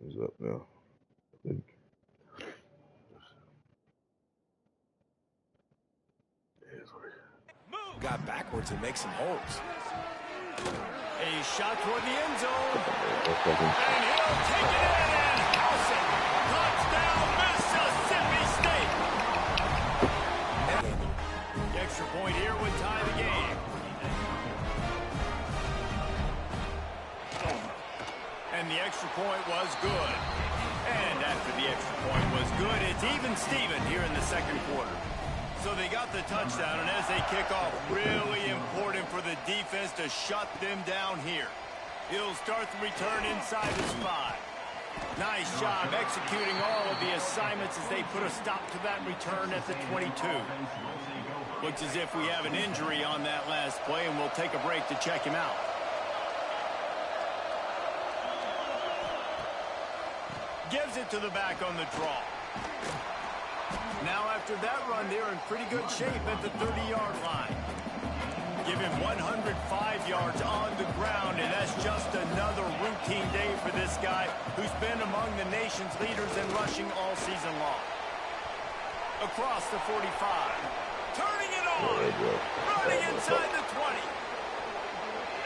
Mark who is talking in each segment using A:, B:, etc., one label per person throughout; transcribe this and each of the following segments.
A: He's up now, I think.
B: Got backwards and makes some holes.
C: A shot toward the end zone. And he'll take it in and house it. Touchdown, Mississippi State. The extra point here would tie the game. And the extra point was good. And after the extra point was good, it's even Steven here in the second quarter. So they got the touchdown, and as they kick off, really important for the defense to shut them down here. He'll start the return inside his 5. Nice job executing all of the assignments as they put a stop to that return at the 22. Looks as if we have an injury on that last play, and we'll take a break to check him out. Gives it to the back on the draw. Now after that run, they're in pretty good shape at the 30-yard line. Give him 105 yards on the ground, and that's just another routine day for this guy who's been among the nation's leaders in rushing all season long. Across the 45. Turning it on. Running inside the 20.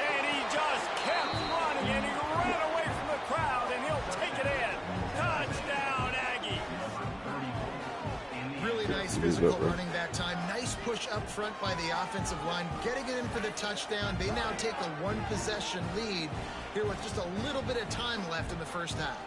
C: And he just kept running, and he ran away from the crowd, and he'll take it in. Touchdown, Aggie.
D: Really nice physical running back time. Nice push up front by the offensive line, getting it in for the touchdown. They now take a one-possession lead here with just a little bit of time left in the first half.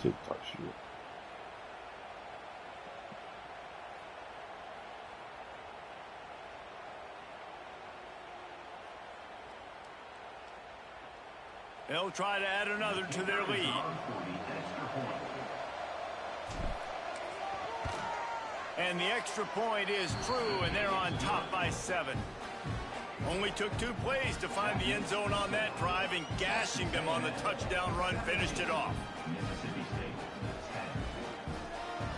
A: TikTok shit.
C: They'll try to add another to their lead. And the extra point is true, and they're on top by 7. Only took 2 plays to find the end zone on that drive, and gashing them on the touchdown run finished it off.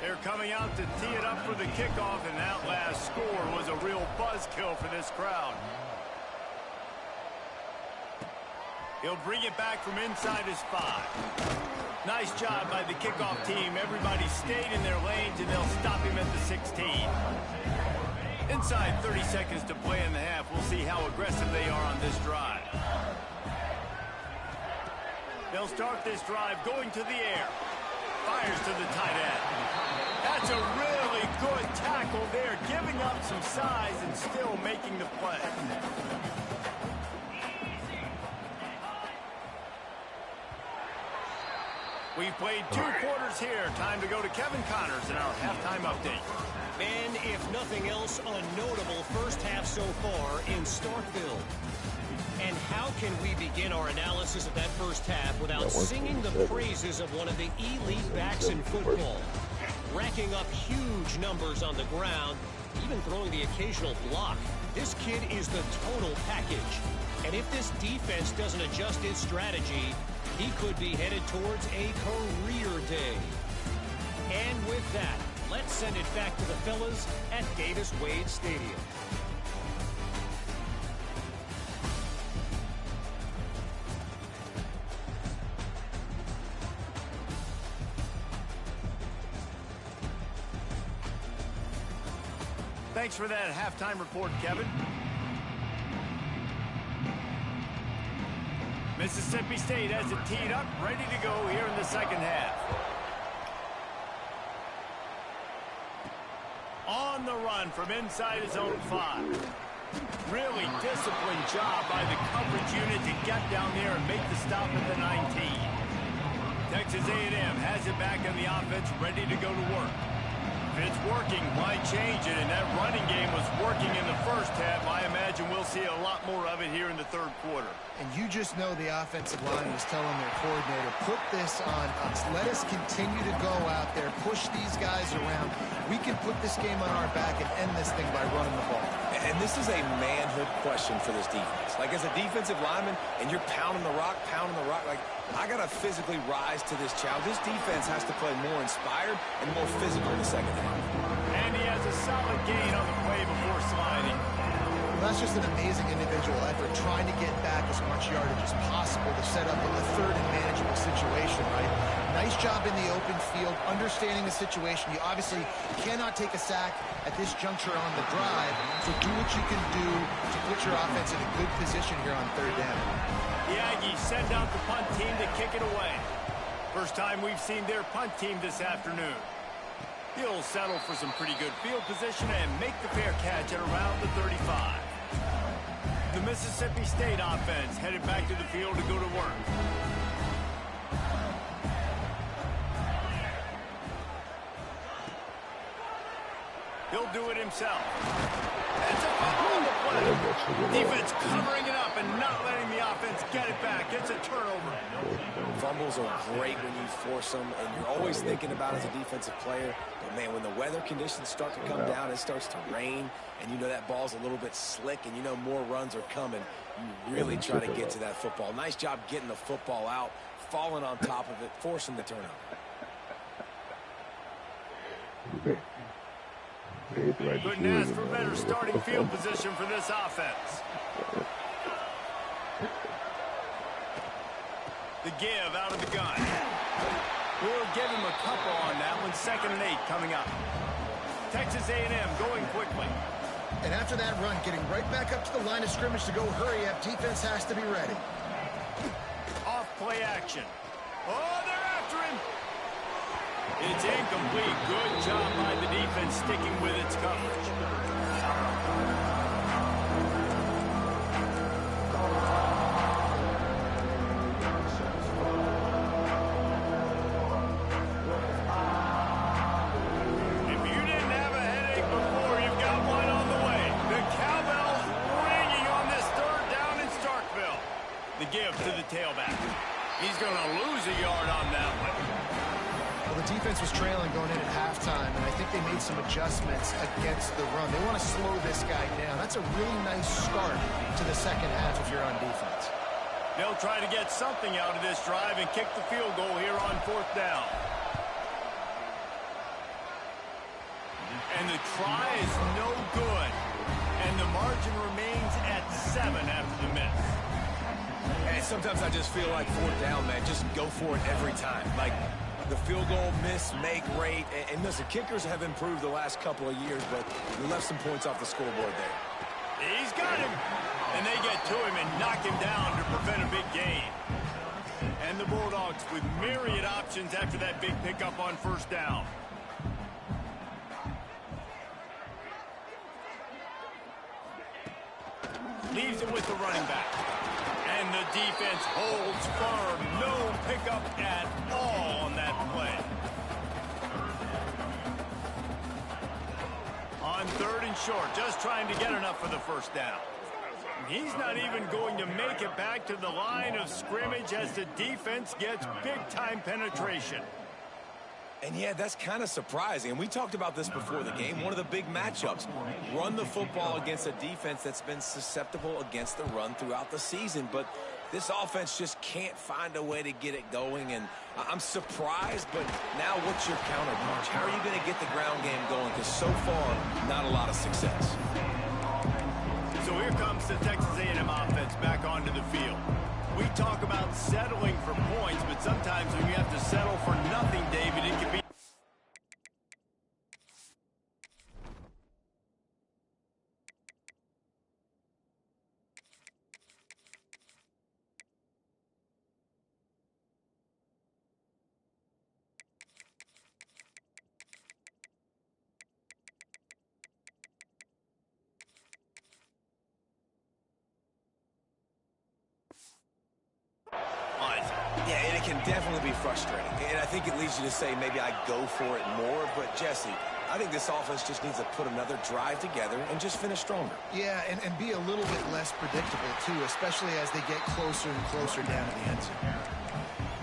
C: They're coming out to tee it up for the kickoff, and that last score was a real buzzkill for this crowd. He'll bring it back from inside his 5. Nice job by the kickoff team. Everybody stayed in their lanes, and they'll stop him at the 16. Inside 30 seconds to play in the half. We'll see how aggressive they are on this drive. They'll start this drive going to the air. Fires to the tight end. That's a really good tackle there, giving up some size and still making the play. We've played 2 quarters here. Time to go to Kevin Connors in our halftime update.
E: And if nothing else, a notable first half so far in Starkville. And how can we begin our analysis of that first half without singing the praises of one of the elite backs in football? Racking up huge numbers on the ground, even throwing the occasional block. This kid is the total package. And if this defense doesn't adjust its strategy, he could be headed towards a career day. And with that, let's send it back to the fellas at Davis-Wade Stadium.
C: Thanks for that halftime report, Kevin. Mississippi State has it teed up, ready to go here in the second half. On the run from inside his own 5. Really disciplined job by the coverage unit to get down there and make the stop at the 19. Texas A&M has it back in the offense, ready to go to work. If it's working, why change it? And that running game was working in the first half. I imagine we'll see a lot more of it here in the third quarter.
D: And you just know the offensive line was telling their coordinator, put this on us. Let us continue to go out there, push these guys around. We can put this game on our back and end this thing by running the ball.
B: And this is a manhood question for this defense. Like, as a defensive lineman, and you're pounding the rock, like, I got to physically rise to this challenge. This defense has to play more inspired and more physical in the second half.
C: And he has a solid gain on the play before sliding.
D: Well, that's just an amazing individual effort, trying to get back as much yardage as possible to set up a third and manageable situation, right? Nice job in the open field, understanding the situation. You obviously cannot take a sack at this juncture on the drive, so do what you can do to put your offense in a good position here on third down.
C: The Aggies send out the punt team to kick it away. First time we've seen their punt team this afternoon. He'll settle for some pretty good field position and make the fair catch at around the 35. The Mississippi State offense headed back to the field to go to work. He'll do it himself. It's a fumble on the play. Defense covering it up and not letting the offense get it back. It's a turnover.
B: Fumbles are great when you force them, and you're always thinking about it as a defensive player. But, man, when the weather conditions start to come down, it starts to rain, and you know that ball's a little bit slick, and you know more runs are coming, you really try to get to that football. Nice job getting the football out, falling on top of it, forcing the turnover.
C: Couldn't ask for better starting field position for this offense. The give out of the gun. We'll give him a couple on that one. 2nd and 8 coming up. Texas A&M going quickly.
D: And after that run, getting right back up to the line of scrimmage to go hurry up, defense has to be ready.
C: Off play action. Oh, they're after him. It's incomplete. Good job by the defense sticking with its coverage. If you didn't have a headache before, you've got one on the way. The cowbell's ringing on this 3rd down in Starkville. The give to the tailback. He's going to lose a yard on that one.
D: Well, the defense was trailing going in at halftime, and I think they made some adjustments against the run. They want to slow this guy down. That's a really nice start to the second half if you're on defense.
C: They'll try to get something out of this drive and kick the field goal here on 4th down. And the try is no good. And the margin remains at 7 after the miss.
B: And sometimes I just feel like 4th down, man, just go for it every time. Like, the field goal miss, make rate, and listen, kickers have improved the last couple of years, but we left some points off the scoreboard there.
C: He's got him. And they get to him and knock him down to prevent a big gain. And the Bulldogs with myriad options after that big pickup on 1st down. Leaves it with the running back. And the defense holds firm. No pickup at all on that play. On 3rd and short, just trying to get enough for the 1st down. He's not even going to make it back to the line of scrimmage as the defense gets big-time penetration.
B: And, yeah, that's kind of surprising. And we talked about this before the game. One of the big matchups. Run the football against a defense that's been susceptible against the run throughout the season. But this offense just can't find a way to get it going. And I'm surprised, but now what's your counterpunch? How are you going to get the ground game going? Because so far, not a lot of success.
C: So here comes the Texas A&M offense back onto the field. We talk about settling for points, but sometimes when you have to settle for nothing, David, it can be...
B: Yeah, and it can definitely be frustrating. And I think it leads you to say maybe I go for it more. But, Jesse, I think this offense just needs to put another drive together and just finish stronger.
D: Yeah, and be a little bit less predictable, too, especially as they get closer and closer down to the end zone.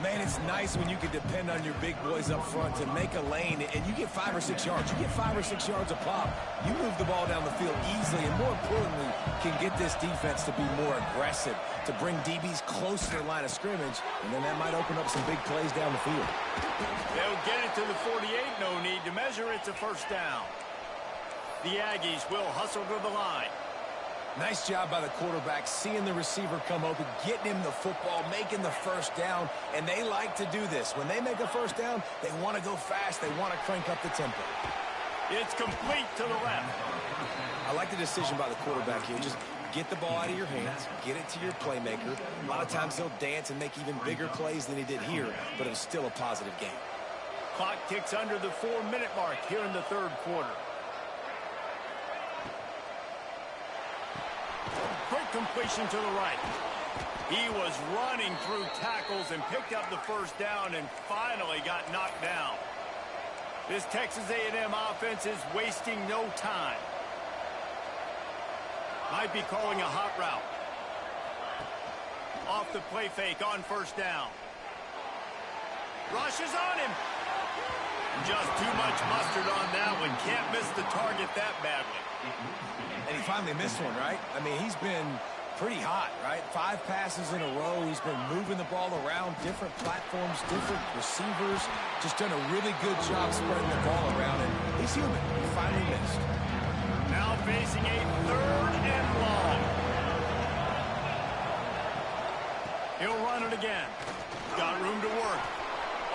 B: Man, it's nice when you can depend on your big boys up front to make a lane, and you get 5 or 6 yards. You get 5 or 6 yards a pop. You move the ball down the field easily, and more importantly, can get this defense to be more aggressive, to bring DBs close to the line of scrimmage, and then that might open up some big plays down the field.
C: They'll get it to the 48, no need to measure. It's a first down. The Aggies will hustle to the line.
B: Nice job by the quarterback, seeing the receiver come open, getting him the football, making the first down, and they like to do this. When they make a first down, they want to go fast. They want to crank up the tempo.
C: It's complete to the left.
B: I like the decision by the quarterback here. Just get the ball out of your hands, get it to your playmaker. A lot of times he'll dance and make even bigger plays than he did here, but it was still a positive game.
C: Clock ticks under the 4-minute mark here in the third quarter. Quick completion to the right. He was running through tackles and picked up the first down and finally got knocked down. This Texas A&M offense is wasting no time. Might be calling a hot route. Off the play fake on first down. Rushes on him. Just too much mustard on that one. Can't miss the target that badly.
B: And he finally missed one, right? I mean, he's been pretty hot, right? 5 passes in a row. He's been moving the ball around, different platforms, different receivers. Just done a really good job spreading the ball around, and he's human. He finally missed.
C: Now facing a 3rd and long. He'll run it again. Got room to work.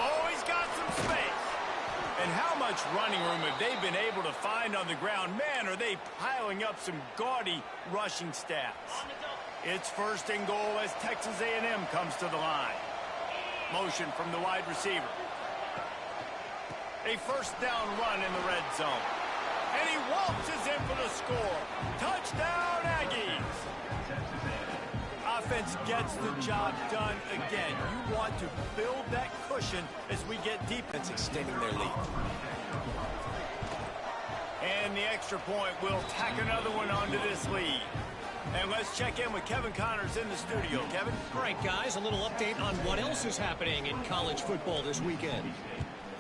C: Oh, he's got some space. And how much running room have they been able to find on the ground? Man, are they piling up some gaudy rushing stats. It's 1st and goal as Texas A&M comes to the line. Motion from the wide receiver. A first down run in the red zone. And he waltzes in for the score. Touchdown, Aggies. Offense gets the job done again. You want to build that cushion as we get defense
B: extending their lead.
C: And the extra point will tack another one onto this lead. And let's check in with Kevin Connors in the studio. Kevin?
E: All right, guys, a little update on what else is happening in college football this weekend.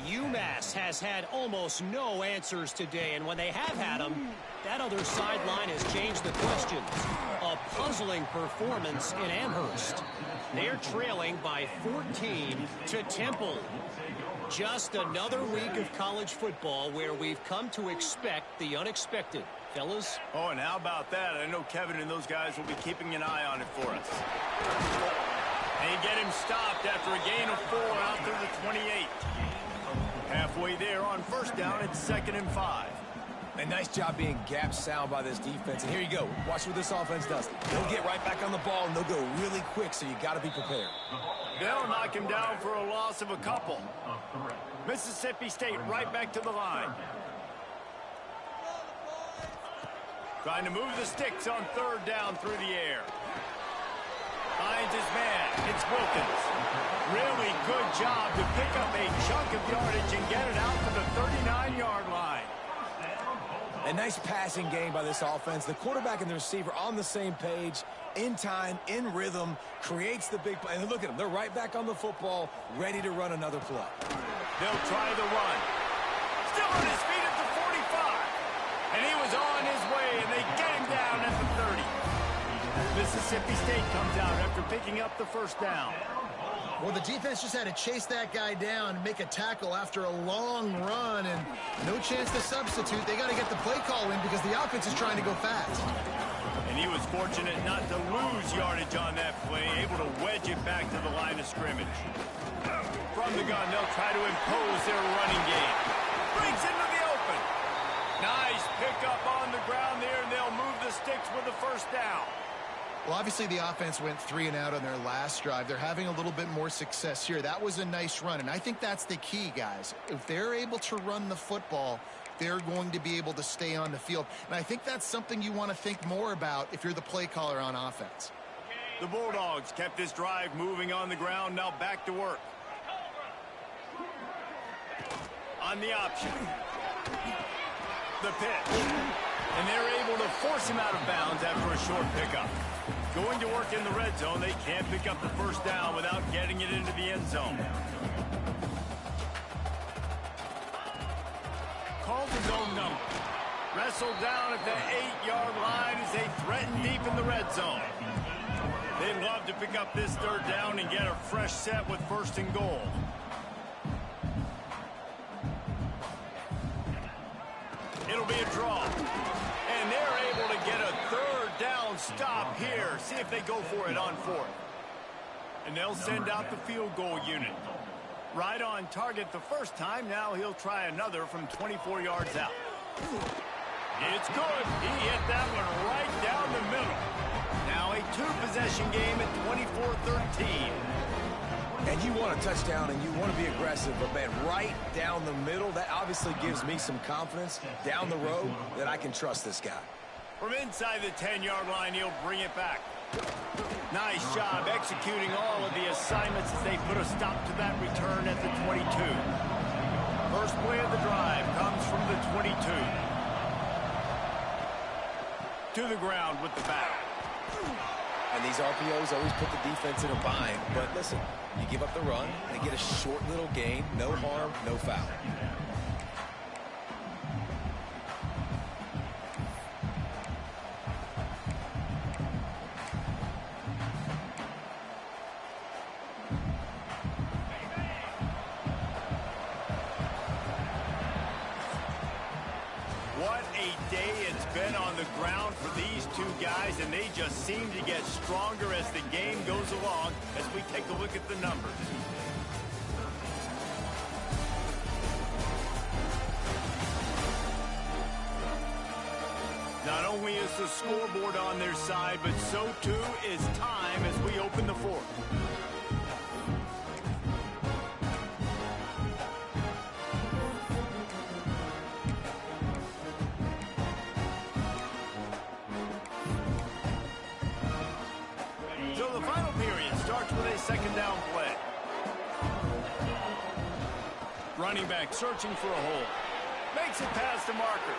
E: UMass has had almost no answers today, and when they have had them, that other sideline has changed the questions. A puzzling performance in Amherst. They're trailing by 14 to Temple. Just another week of college football where we've come to expect the unexpected. Fellas?
C: Oh, and how about that? I know Kevin and those guys will be keeping an eye on it for us. They get him stopped after a gain of 4 out to the 28. Halfway there on first down, it's 2nd and 5.
B: A nice job being gap sound by this defense. And here you go. Watch what this offense does. They'll get right back on the ball, and they'll go really quick, so you got to be prepared.
C: They'll knock him down for a loss of a couple. Mississippi State right back to the line. Trying to move the sticks on 3rd down through the air. Finds his man. It's Wilkins. Really good job to pick up a chunk of yardage and get it out to the 39-yard line.
B: A nice passing game by this offense. The quarterback and the receiver on the same page, in time, in rhythm, creates the big play. And look at them. They're right back on the football, ready to run another play.
C: They'll try the run. Still on his feet at the 45. And he was on his way, and they get him down at the 30. Mississippi State comes out after picking up the first down.
D: Well, the defense just had to chase that guy down and make a tackle after a long run, and no chance to substitute. They got to get the play call in because the offense is trying to go fast.
C: And he was fortunate not to lose yardage on that play, able to wedge it back to the line of scrimmage. From the gun, they'll try to impose their running game. Breaks into the open. Nice pickup on the ground there, and they'll move the sticks with the first down.
D: Well, obviously the offense went 3 and out on their last drive. They're having a little bit more success here. That was a nice run, and I think that's the key, guys. If they're able to run the football, they're going to be able to stay on the field. And I think that's something you want to think more about if you're the play caller on offense.
C: The Bulldogs kept this drive moving on the ground, now back to work. On the option. The pitch. And they're able to force him out of bounds after a short pickup. Going to work in the red zone, they can't pick up the first down without getting it into the end zone. Calls his own number. Wrestled down at the 8-yard line as they threaten deep in the red zone. They'd love to pick up this third down and get a fresh set with first and goal. It'll be a draw. And they're able to get a third down stop here. See if they go for it on fourth. And they'll send out the field goal unit. Right on target the first time. Now he'll try another from 24 yards out. It's good. He hit that one right down the middle. Now a two-possession game at 24-13.
B: And you want a touchdown and you want to be aggressive, but man, right down the middle, that obviously gives me some confidence down the road that I can trust this guy.
C: From inside the 10-yard line, he'll bring it back. Nice job executing all of the assignments as they put a stop to that return at the 22. First play of the drive comes from the 22. To the ground with the back.
B: And these RPOs always put the defense in a bind. But listen, you give up the run, they get a short little gain, no harm, no foul.
C: What a day it's been on the ground for these two guys, and they just seem to get stronger as the game goes along as we take a look at the numbers. Not only is the scoreboard on their side, but so too is time as we open the fourth. So the final period starts with a second down play. Running back searching for a hole. Makes it past the marker.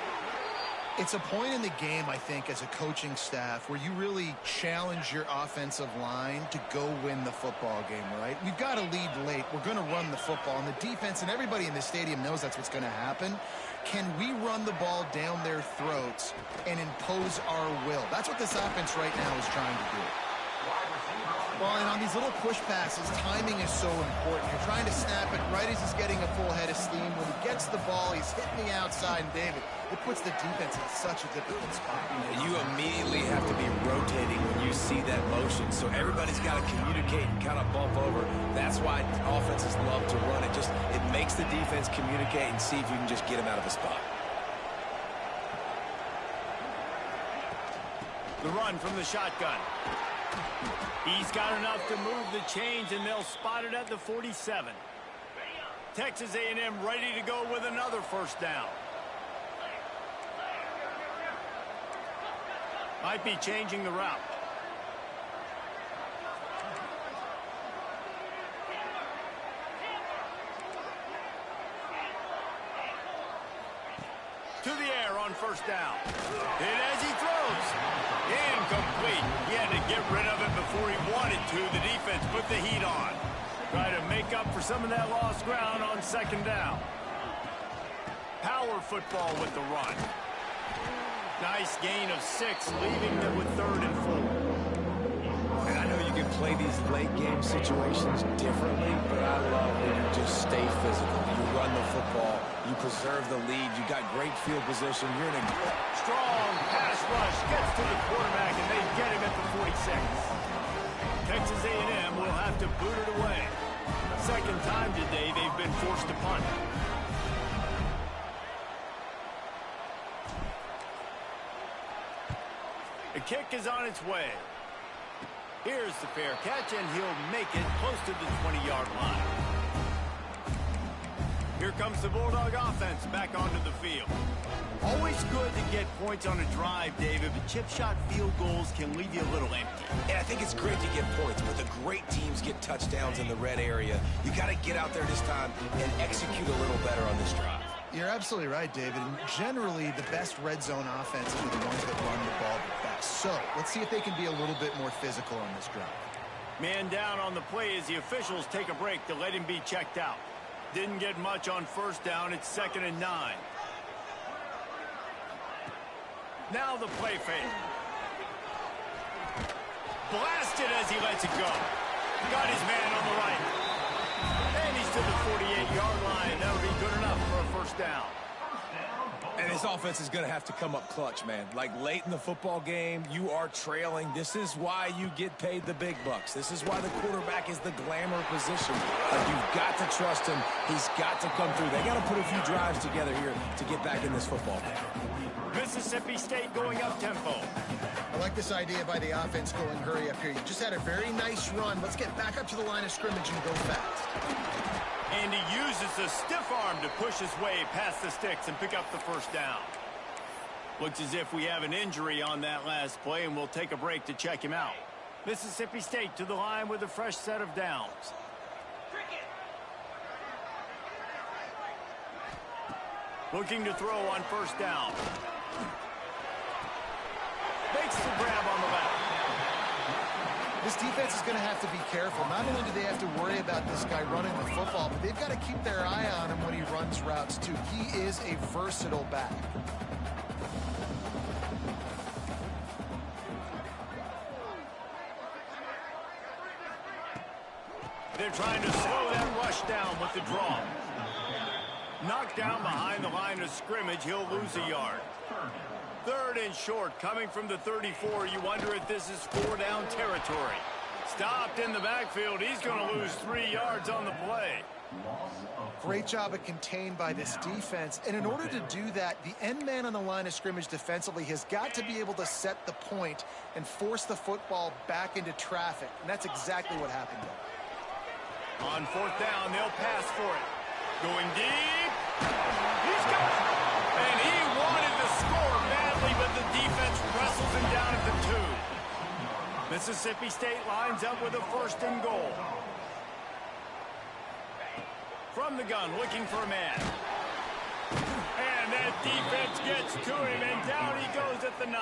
D: It's a point in the game, I think, as a coaching staff where you really challenge your offensive line to go win the football game, right? We've got to lead late. We're going to run the football. And the defense and everybody in the stadium knows that's what's going to happen. Can we run the ball down their throats and impose our will? That's what this offense right now is trying to do. Well, and on these little push passes, timing is so important. You're trying to snap it right as he's getting a full head of steam. When he gets the ball, he's hitting the outside, and David, it puts the defense in such a difficult spot.
B: You immediately have to be rotating when you see that motion, so everybody's got to communicate and kind of bump over. That's why offenses love to run it. It makes the defense communicate and see if you can just get him out of a spot.
C: The run from the shotgun. He's got enough to move the chains, and they'll spot it at the 47. Texas A&M ready to go with another first down. Might be changing the route. To the air on first down. And as he throws, incomplete. He had to get rid of it before he wanted to. The defense put the heat on. Try to make up for some of that lost ground on second down. Power football with the run. Nice gain of 6, leaving them with 3rd and 4.
B: And I know you can play these late game situations differently, but I love when you just stay physical. You run the football, you preserve the lead, you got great field position. You're in a
C: strong pass rush, gets to the quarterback, and they get him at the 46. Texas A&M will have to boot it away. Second time today they've been forced to punt. The kick is on its way. Here's the fair catch, and he'll make it close to the 20-yard line. Here comes the Bulldog offense back onto the field. Always good to get points on a drive, David, but chip shot field goals can leave you a little empty.
B: And I think it's great to get points, but the great teams get touchdowns in the red area. You got to get out there this time and execute a little better on this drive.
D: You're absolutely right, David. And generally, the best red zone offenses are the ones that run the ball the best. So let's see if they can be a little bit more physical on this drive.
C: Man down on the play as the officials take a break to let him be checked out. Didn't get much on first down. It's 2nd and 9. Now the play fake. Blasted as he lets it go. Got his man on the right. And he's to the 48-yard line. That'll be good enough for a first down.
B: And this offense is going to have to come up clutch, man. Like late in the football game, you are trailing. This is why you get paid the big bucks. This is why the quarterback is the glamour position. Like you've got to trust him. He's got to come through. They got to put a few drives together here to get back in this football game.
C: Mississippi State going up tempo.
D: I like this idea by the offense going hurry up here. You just had a very nice run. Let's get back up to the line of scrimmage and go fast.
C: And he uses the stiff arm to push his way past the sticks and pick up the first down. Looks as if we have an injury on that last play, and we'll take a break to check him out. Mississippi State to the line with a fresh set of downs. Looking to throw on first down. Makes the grab on the left.
D: This defense is going to have to be careful. Not only do they have to worry about this guy running the football, but they've got to keep their eye on him when he runs routes, too. He is a versatile back.
C: They're trying to slow that rush down with the draw. Knocked down behind the line of scrimmage, he'll lose a yard. 3rd and short, coming from the 34. You wonder if this is 4-down territory. Stopped in the backfield. He's going to lose 3 yards on the play.
D: Great job of contained by this defense. And in order to do that, the end man on the line of scrimmage defensively has got to be able to set the point and force the football back into traffic. And that's exactly what happened there.
C: On 4th down, they'll pass for it. Going deep. He's got it. And he wanted to score badly, but the defense wrestles him down at the 2. Mississippi State lines up with a 1st and goal. From the gun, looking for a man. And that defense gets to him, and down he goes at the 9.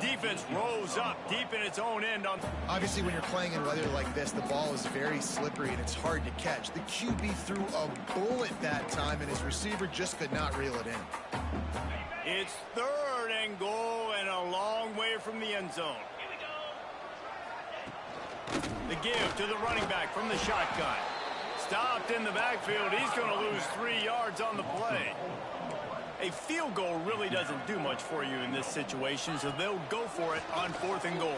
C: Defense rose up deep in its own end.
D: Obviously, when you're playing in weather like this, the ball is very slippery and it's hard to catch. The QB threw a bullet that time, and his receiver just could not reel it in.
C: It's 3rd and goal and a long way from the end zone. The give to the running back from the shotgun. Stopped in the backfield. He's going to lose 3 yards on the play. A field goal really doesn't do much for you in this situation, so they'll go for it on 4th and goal.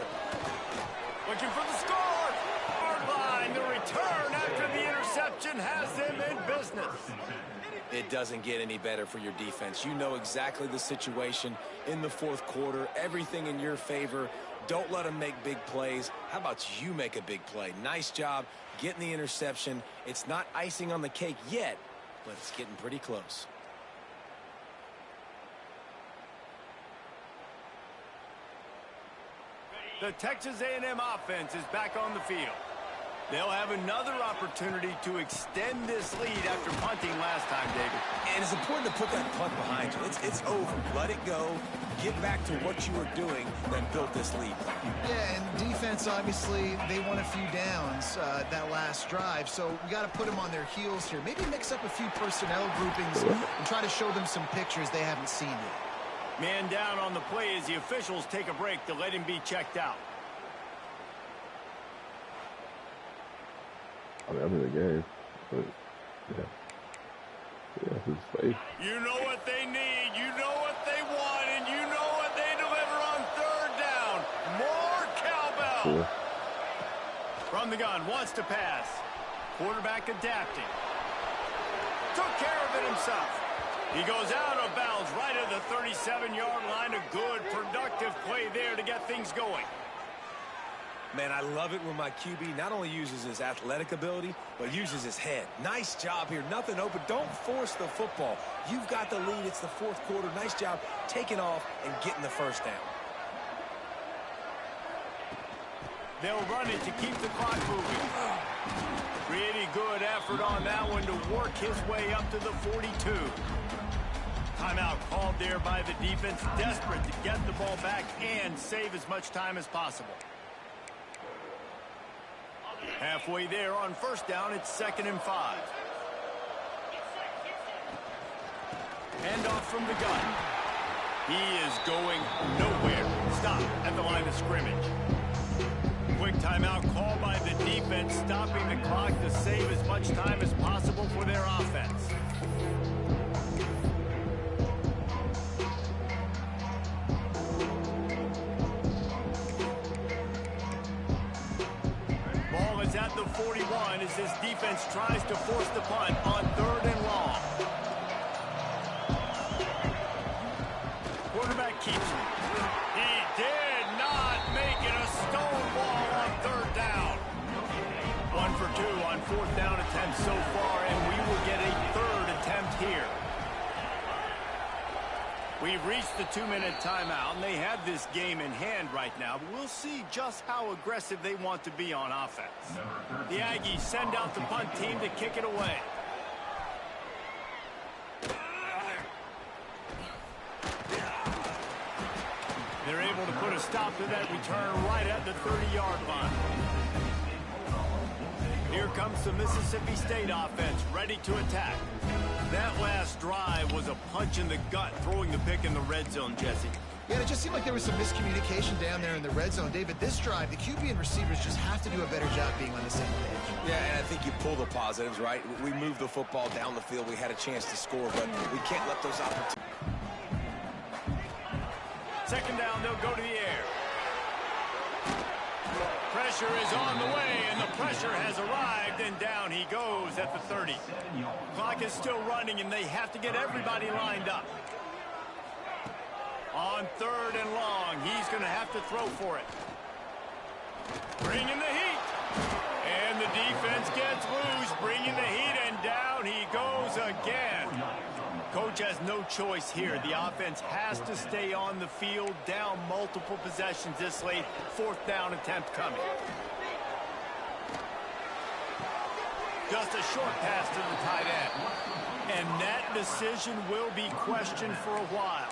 C: Looking for the score. Hard line. The return after the interception has them in business.
B: It doesn't get any better for your defense. You know exactly the situation in the 4th quarter. Everything in your favor. Don't let them make big plays. How about you make a big play? Nice job getting the interception. It's not icing on the cake yet, but it's getting pretty close.
C: The Texas A&M offense is back on the field. They'll have another opportunity to extend this lead after punting last time, David.
B: And it's important to put that punt behind you. It's over. Let it go. Get back to what you were doing that built this lead.
D: Yeah, and defense, obviously, they won a few downs that last drive, so we got to put them on their heels here. Maybe mix up a few personnel groupings and try to show them some pictures they haven't seen yet.
C: Man down on the play as the officials take a break to let him be checked out.
A: I mean, I'm in the game, but yeah. Yeah, his face.
C: You know what they need, you know what they want, and you know what they deliver on 3rd down. More cowbell.
A: Cool.
C: From the gun, wants to pass. Quarterback adapting. Took care of it himself. He goes out of bounds right at the 37-yard line. A good, productive play there to get things going.
B: Man, I love it when my QB not only uses his athletic ability, but uses his head. Nice job here. Nothing open. Don't force the football. You've got the lead. It's the 4th quarter. Nice job taking off and getting the first down.
C: They'll run it to keep the clock moving. Pretty good effort on that one to work his way up to the 42. Timeout called there by the defense, desperate to get the ball back and save as much time as possible. Halfway there on first down, it's 2nd and 5. Handoff from the gun. He is going nowhere. Stop at the line of scrimmage. Quick timeout called by the defense, stopping the clock to save as much time as possible for their offense. Ball is at the 41 as this defense tries to force the punt on 3rd and long. Quarterback keeps it. He did not make it a stone wall on 3rd down. 1 for 2 on 4th down attempts so far, and we will get a 3rd attempt here. We've reached the 2-minute timeout, and they have this game in hand right now, but we'll see just how aggressive they want to be on offense. The Aggies send out the punt team to kick it away. They're able to put a stop to that return right at the 30-yard line. Here comes the Mississippi State offense, ready to attack. That last drive was a punch in the gut, throwing the pick in the red zone, Jesse.
D: Yeah, it just seemed like there was some miscommunication down there in the red zone. David, this drive, the QB and receivers just have to do a better job being on the same page.
B: Yeah, and I think you pull the positives, right? We moved the football down the field. We had a chance to score, but we can't let those opportunities.
C: 2nd down, they'll go to the air. Pressure is on the way, and the pressure has arrived, and down he goes at the 30. Clock is still running, and they have to get everybody lined up. On 3rd and long, he's going to have to throw for it. Bringing the heat. And the defense gets loose, bringing the heat, and down he goes again. Coach has no choice here. The offense has to stay on the field, down multiple possessions this late. 4th down attempt coming. Just a short pass to the tight end. And that decision will be questioned for a while.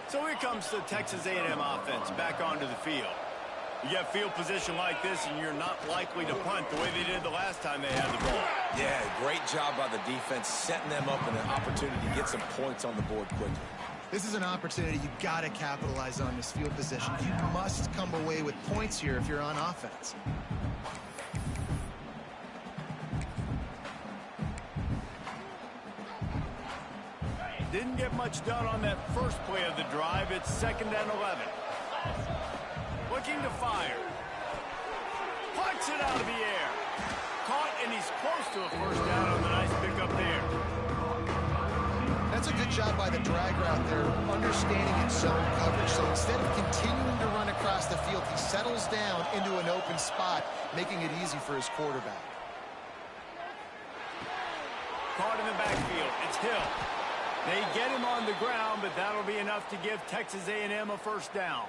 C: So here comes the Texas A&M offense back onto the field. You get field position like this, and you're not likely to punt the way they did the last time they had the ball.
B: Yeah, great job by the defense, setting them up in an opportunity to get some points on the board quickly.
D: This is an opportunity you've got to capitalize on this field position. You must come away with points here if you're on offense.
C: Didn't get much done on that first play of the drive. It's 2nd and 11. Looking to fire. Puts it out of the air. Caught, and he's close to a 1st down on the nice pickup there.
D: That's a good job by the drag route there, understanding its zone coverage. So instead of continuing to run across the field, he settles down into an open spot, making it easy for his quarterback.
C: Caught in the backfield. It's Hill. They get him on the ground, but that'll be enough to give Texas A&M a 1st down.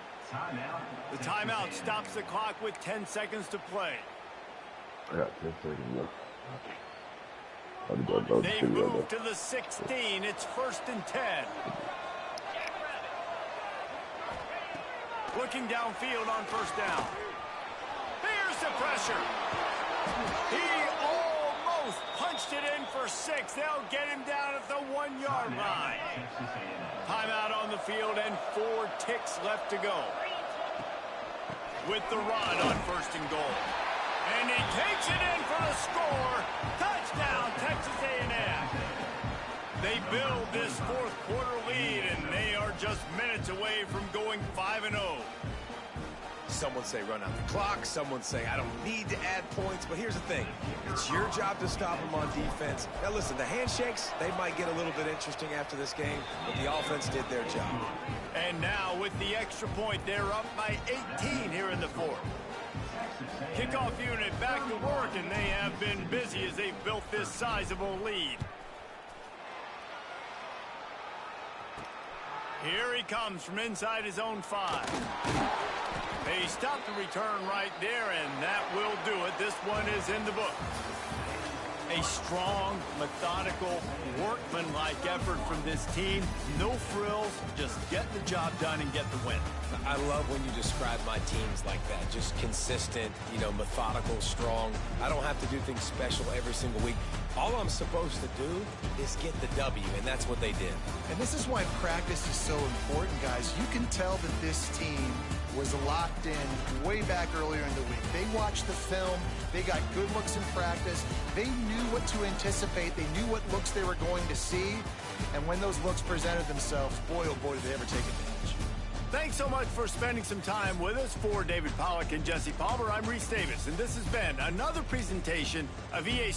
C: The timeout stops the clock with 10 seconds to play.
A: I got 10 seconds left.
C: They move to the 16. It's 1st and 10. Looking downfield on 1st down. Here's the pressure. He almost punched it in for 6. They'll get him down at the 1-yard line. Timeout on the field and 4 ticks left to go. With the run on 1st and goal. And he takes it in for the score. Touchdown, Texas A&M. They build this 4th quarter lead, and they are just minutes away from going 5-0.
B: Someone say run out the clock. Someone say I don't need to add points. But here's the thing. It's your job to stop them on defense. Now, listen, the handshakes, they might get a little bit interesting after this game, but the offense did their job.
C: And now, with the extra point, they're up by 18 here in the 4th. Kickoff unit back to work, and they have been busy as they've built this sizable lead. Here he comes from inside his own 5. They stop the return right there, and that will do it. This one is in the book. A strong, methodical, workman-like effort from this team. No frills, just get the job done and get the win.
B: I love when you describe my teams like that. Just consistent, methodical, strong. I don't have to do things special every single week. All I'm supposed to do is get the W, and that's what they did.
D: And this is why practice is so important, guys. You can tell that this team was locked in way back earlier in the week. They watched the film. They got good looks in practice. They knew what to anticipate. They knew what looks they were going to see. And when those looks presented themselves, boy, oh boy, did they ever take advantage.
C: Thanks so much for spending some time with us. For David Pollack and Jesse Palmer, I'm Reese Davis, and this has been another presentation of EA